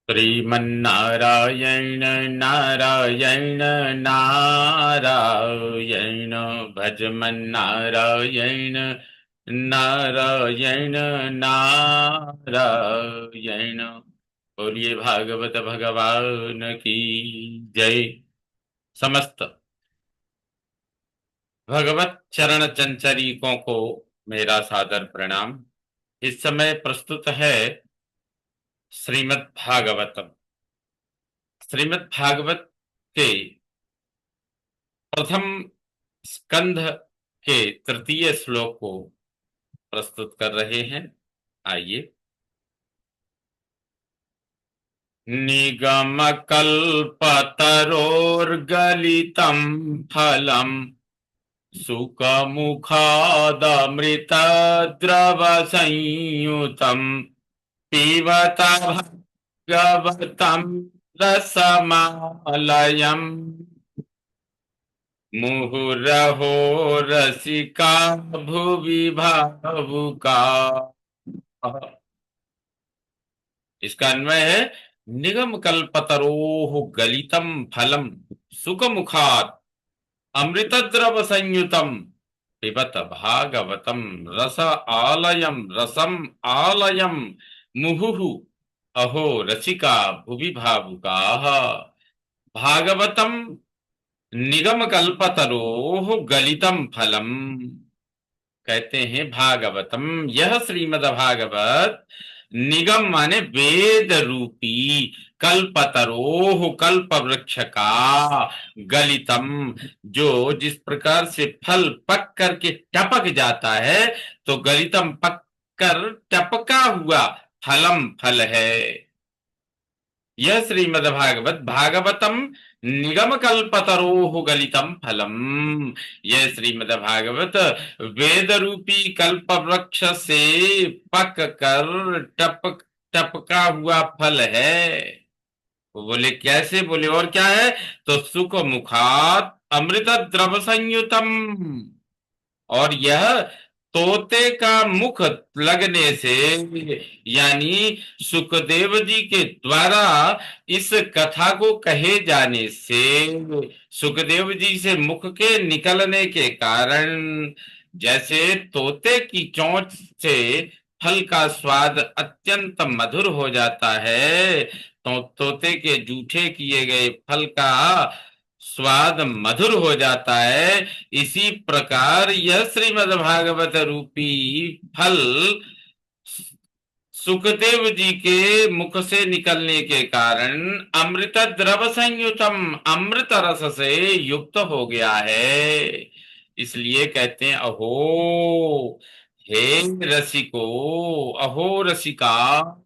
श्रीमन्नारायण नारायण नारायण भजमन नारायण नारायण नारायण। बोलिए भागवत भगवान की जय। समस्त भगवत चरण चंचरीकों को मेरा सादर प्रणाम। इस समय प्रस्तुत है श्रीमद् भागवतम। श्रीमद् भागवत के प्रथम स्कंध के तृतीय श्लोक को प्रस्तुत कर रहे हैं। आइए। निगम कल्पतरोर्गलितं फलम सुखमुखादमृत द्रव संयुतम पिबत भगवतं रसमालयम् मुहुरहो रसिका भुवि भावुका। इसका अन्वय है निगम कल्पतरोः गलितम फलम सुखमुखात् अमृतद्रव संयुतम पिबत भागवतम रस आलयम रसम आलयम मुहुः अहो रसिका भुवि भावुकाः। भागवतम निगम कल्पतरोः गलितम फलम। कहते हैं भागवतम, यह श्रीमद् भागवत निगम माने वेद रूपी, कल्पतरोह कल्प वृक्ष का, गलितम जो जिस प्रकार से फल पक करके टपक जाता है, तो गलितम पक कर टपका हुआ फलम फल है। यह श्रीमद् भागवत भागवतम निगम कल्पतरोह गलितम फलम। यह श्रीमद् भागवत वेद रूपी कल्प वृक्ष से पक कर टपका हुआ फल है। वो बोले कैसे? बोले और क्या है? तो सुख मुखात अमृत द्रव संयुतम। और यह तोते का मुख लगने से, यानी सुखदेव जी के द्वारा इस कथा को कहे जाने से, सुखदेव जी से मुख के निकलने के कारण, जैसे तोते की चोंच से फल का स्वाद अत्यंत मधुर हो जाता है, तो तोते के जूठे किए गए फल का स्वाद मधुर हो जाता है, इसी प्रकार यह श्रीमद् भागवत रूपी फल सुखदेव जी के मुख से निकलने के कारण अमृत द्रव संयुतम, अमृत रस से युक्त हो गया है। इसलिए कहते हैं अहो हे रसिको, अहो रसिका,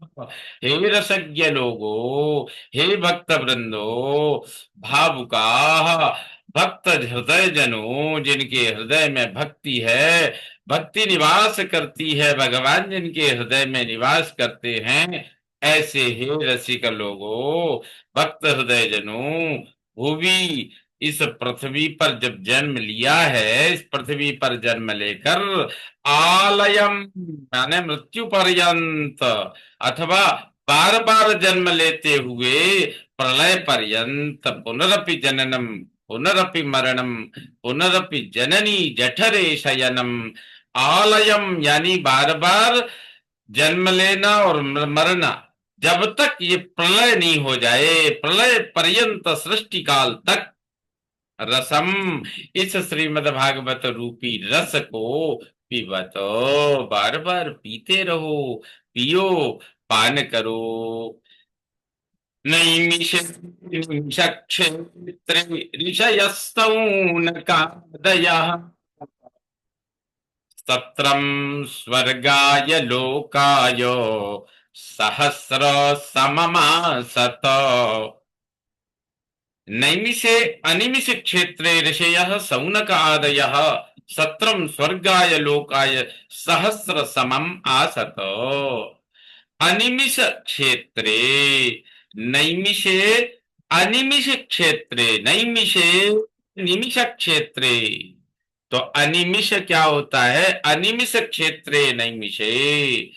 हे रसज्ञ लोगो, हे भक्त वृंदो, भावुका, भक्त हृदय जनों, जिनके हृदय में भक्ति है, भक्ति निवास करती है, भगवान जिनके हृदय में निवास करते हैं, ऐसे हे रसिक लोगों, भक्त हृदय जनों, भूवि, इस पृथ्वी पर जब जन्म लिया है, इस पृथ्वी पर जन्म लेकर आलयम माने मृत्यु पर्यंत, अथवा बार बार जन्म लेते हुए प्रलय पर्यंत, पुनरपि जननम पुनरपि मरणम पुनरपि जननी जठरे शयनम। आलयम यानी बार बार जन्म लेना और मरना, जब तक ये प्रलय नहीं हो जाए, प्रलय पर्यंत सृष्टि काल तक रसम, इस श्रीमद् भागवत रूपी रस को पीबतो, बार बार पीते रहो, पियो, पान करो। नैमिषक्षेत्रे ऋषयस्तौनकादयः सत्रम स्वर्गाय लोकाय सहस्र सममासत। नैमिषे अनिमिष क्षेत्रे ऋषयः सौनक आदयः सत्रम स्वर्गाय लोकाय सहस्र समम आसत। अनिमिष क्षेत्रे, नैमिषे अनिमिष क्षेत्रे, नैमिषे निमिष क्षेत्रे, तो अनिमिष क्या होता है? अनिमिष क्षेत्रे नैमिषे,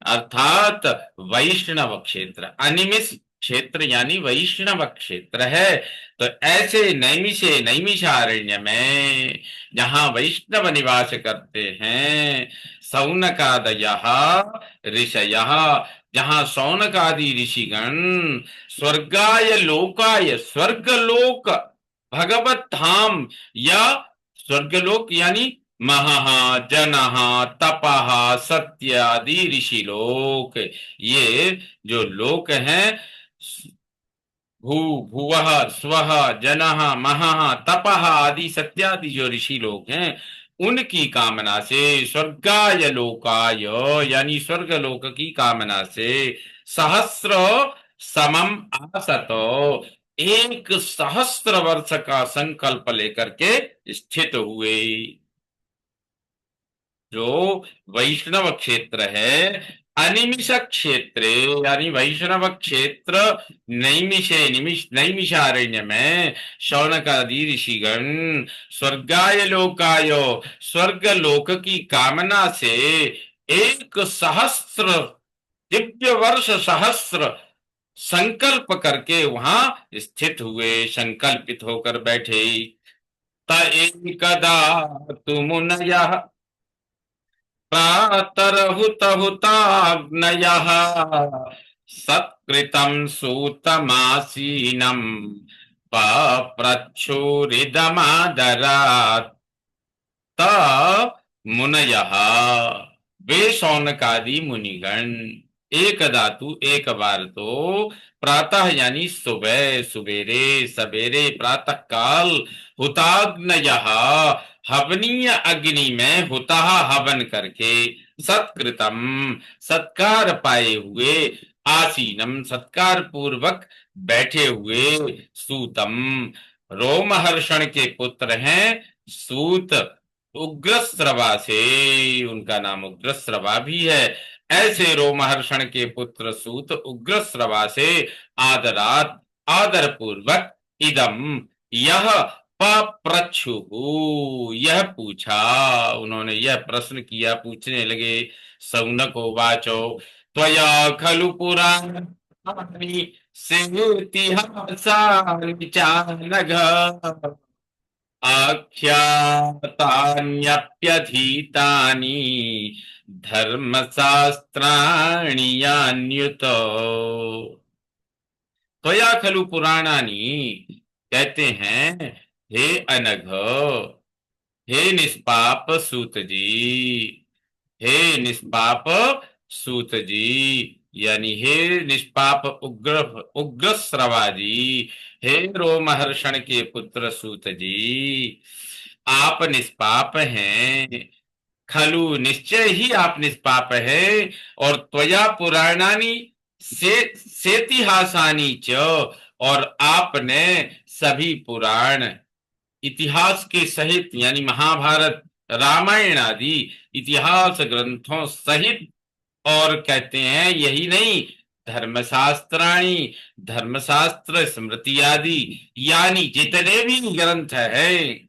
अर्थात वैष्णव क्षेत्र, अनिमिष क्षेत्र यानी वैष्णव क्षेत्र है। तो ऐसे नैमिषे नैमिषारण्य में जहां वैष्णव निवास करते हैं, सौनकादयः ऋषयः, जहां सौनकादि ऋषिगण स्वर्गाय लोकाय, स्वर्गलोक भगवत धाम या स्वर्गलोक यानी महः जनः तपः सत्य आदि ऋषि लोक, ये जो लोक हैं, भू भुवः स्वः जनः महः तपः आदि सत्यादि जो ऋषि लोग हैं, उनकी कामना से स्वर्गाय लोकाय यानी स्वर्ग लोक की कामना से सहस्र समम आसत, एक सहस्त्र वर्ष का संकल्प लेकर के स्थित हुए। जो वैष्णव क्षेत्र है, अनिमिष क्षेत्र यानी वैष्णव क्षेत्र, नैमिषे निमिष नैमिषारण्य में शौनकादि ऋषिगण स्वर्गाय लोकाय, स्वर्ग लोक की कामना से एक सहस्त्र दिव्य वर्ष सहस्त्र संकल्प करके वहां स्थित हुए, संकल्पित होकर बैठे। त एकदा तुमुनयः प्रातरहुतहुताग्नयः सत्कृतं सूतमासीनं पप्रच्छुरिदमादरात्। त मुनयः, वे शौनकादि मुनिगण, एक धातु एक बार, तो प्रातः यानी सुबह सवेरे सवेरे प्रातः काल, हुताग्नयः हवनीय अग्नि में हुतः हवन करके, सत्कृतम सत्कार पाए हुए, आसीनम सत्कार पूर्वक बैठे हुए, सूतम रोमहर्षण के पुत्र हैं सूत, उग्रश्रवा से, उनका नाम उग्रश्रवा भी है, ऐसे रोमहर्षण के पुत्र सूत उग्रश्रवा से आदरात आदर पूर्वक इदम यह पप्रच्छु, यह पूछा, उन्होंने यह प्रश्न किया, पूछने लगे। सौनक वाचो त्वया खलु पुराणानि सेतिहासानि चानघ आख्यातान्यप्यधीतानि धर्मशास्त्राणि यान्युत। त्वया खलु पुराणानि, कहते हैं हे अनघ, हे निष्पाप सूत जी, हे निष्पाप सूत जी, यानी हे निष्पाप उग्र उग्रश्रवा जी, हे रोमहर्षण के पुत्र सूत जी, आप निष्पाप हैं। खलु निश्चय ही आप निष्पाप है। और त्वया पुराणानी सेतिहासानी च, और आपने सभी पुराण इतिहास के सहित यानी महाभारत रामायण आदि इतिहास ग्रंथों सहित, और कहते हैं यही नहीं, धर्मशास्त्राणी धर्मशास्त्र स्मृति आदि यानी जितने भी ग्रंथ है,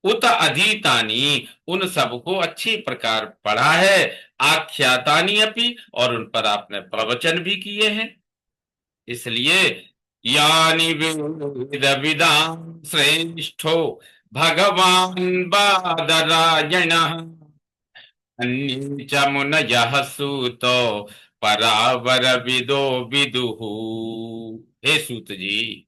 उत अधीतानी उन सबको अच्छी प्रकार पढ़ा है, आख्यातानी अपि और उन पर आपने प्रवचन भी किए हैं। इसलिए यानी वेद विदां श्रेष्ठो भगवान बादरायण अन्ये च मुनयः सूतो परावर विदो विदुः। हे सूत जी,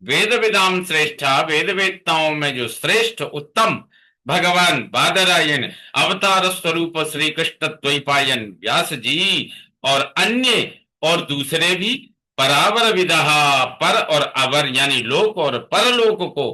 वेद विदाम श्रेष्ठा, वेद वेदताओं में जो श्रेष्ठ उत्तम भगवान बादरायण अवतार स्वरूप श्री कृष्ण द्वैपायन व्यास जी, और अन्य और दूसरे भी, परावर विदहा पर और अवर यानी लोक और परलोक को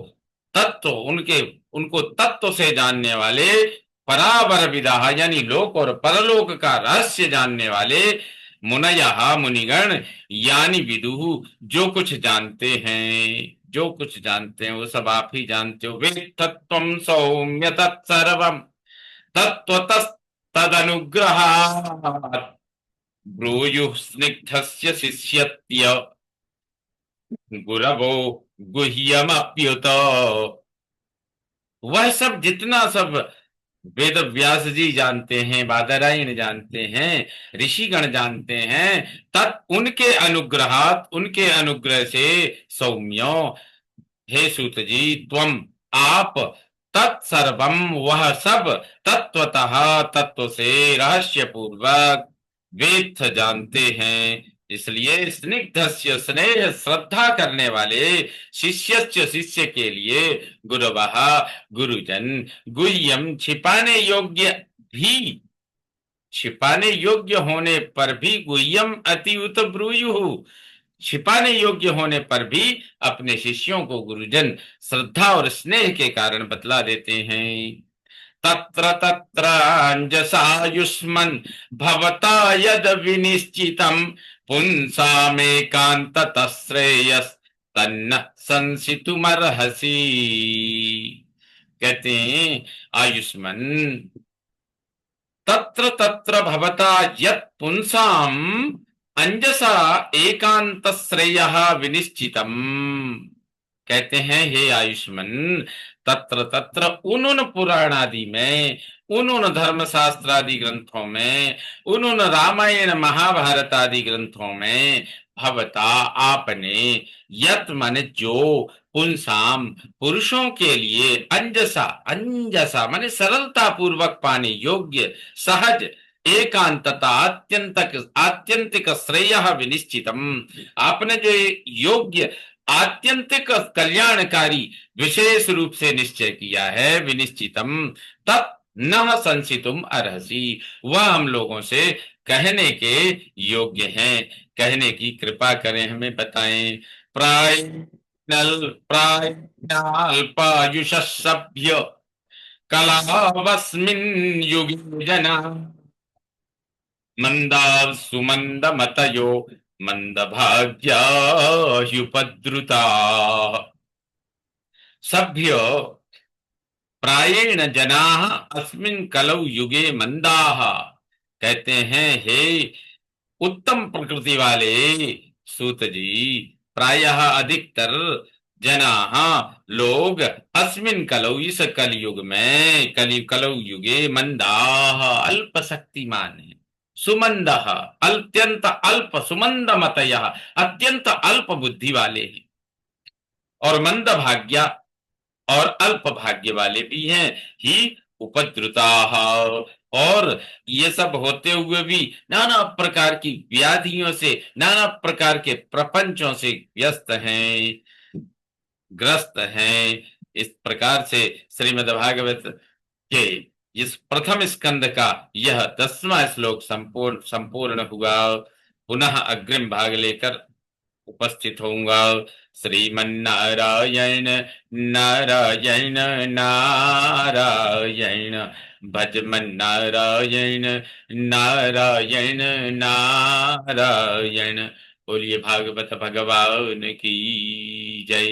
तत्व उनके उनको तत्व से जानने वाले, परावर विदहा यानी लोक और परलोक का रहस्य जानने वाले, मुनयः मुनिगण यानी विदुहु जो कुछ जानते हैं, जो कुछ जानते हैं वो सब आप ही जानते हो। वेत्तत्वं सौम्य तत्सर्वं तत्त्वतस्तदनुग्रहात् ब्रूयुः स्निग्धस्य शिष्यत्य गुरवो गुह्यमप्युत। वह सब जितना सब वेद व्यास जी जानते हैं, बादरायण जानते हैं, ऋषिगण जानते हैं। तत् उनके अनुग्रहात, उनके अनुग्रह से सौम्यो, हे सूत जी, त्वम आप, तत्सर्वम वह सब, तत्वतः तत्व से, रहस्य पूर्वक वेद जानते हैं। इसलिए स्निग्धस्य स्नेह श्रद्धा करने वाले शिष्यस्य शिष्य के लिए गुरवः गुरुजन गुह्यम छिपाने योग्य भी, छिपाने योग्य होने पर भी गुह्यम अतिउत ब्रूयुः, छिपाने योग्य होने पर भी अपने शिष्यों को गुरुजन श्रद्धा और स्नेह के कारण बतला देते हैं। तत्र तत्र अंजसायुष्मन् भवता यद विनिश्चितम् पुंसामेकान्ततः श्रेयस् तन्न संसितुमर्हसि। कहते हैं आयुष्मन, तत्र तत्र भवता यत् पुंसाम अंजसा एकांत श्रेयः विनिश्चितम। कहते हैं हे आयुष्मन, तत्र तत्र उन उन पुराण आदि में, उन उन धर्मशास्त्र आदि ग्रंथों में, उन उन रामायण महाभारत आदि ग्रंथों में भवता आपने, यत मन जो, पुंसाम पुरुषों के लिए, अंजसा, अंजसा माने सरलता पूर्वक पाने योग्य, सहज, एकांतता, आत्यंतक आत्यंतिक श्रेय विनिश्चितम, आपने जो योग्य आत्यंतिक कल्याणकारी विशेष रूप से निश्चय किया है, विनिश्चितम, तत् न संसितुम अर्हसि, वह हम लोगों से कहने के योग्य हैं। कहने की कृपा करें, हमें बताएं। प्राय नल प्राय अल्पायुष सभ्य कलहवस्मिन् युगे जना मंदा सुमंद मतयो मंद भाग्युपद्रुता। सभ्य प्रायेण जनाः अस्मिन् कलौ युगे मंदाः। कहते हैं हे उत्तम प्रकृति वाले सूत जी, प्रायः अधिकतर जनाः लोग अस्मिन कलौ इस कलयुग में, कलि कलौ युगे मंदाः अल्प शक्तिमान है, सुमंदः अत्यंत अल्प, सुमंद मतयः अत्यंत अल्प बुद्धि वाले हैं, और मंद भाग्य और अल्प भाग्य वाले भी हैं ही, उपद्रुता, और ये सब होते हुए भी नाना प्रकार की व्याधियों से, नाना प्रकार के प्रपंचों से व्यस्त हैं, ग्रस्त हैं। इस प्रकार से श्रीमद् भागवत के इस प्रथम स्कंद का यह 10वां श्लोक संपूर्ण संपूर्ण हुआ। पुनः अग्रिम भाग लेकर उपस्थित होऊंगा। श्रीमन्नारायण नारायण नारायण, भजमन नारायण नारायण नारायण। बोलिए भागवत भगवान की जय।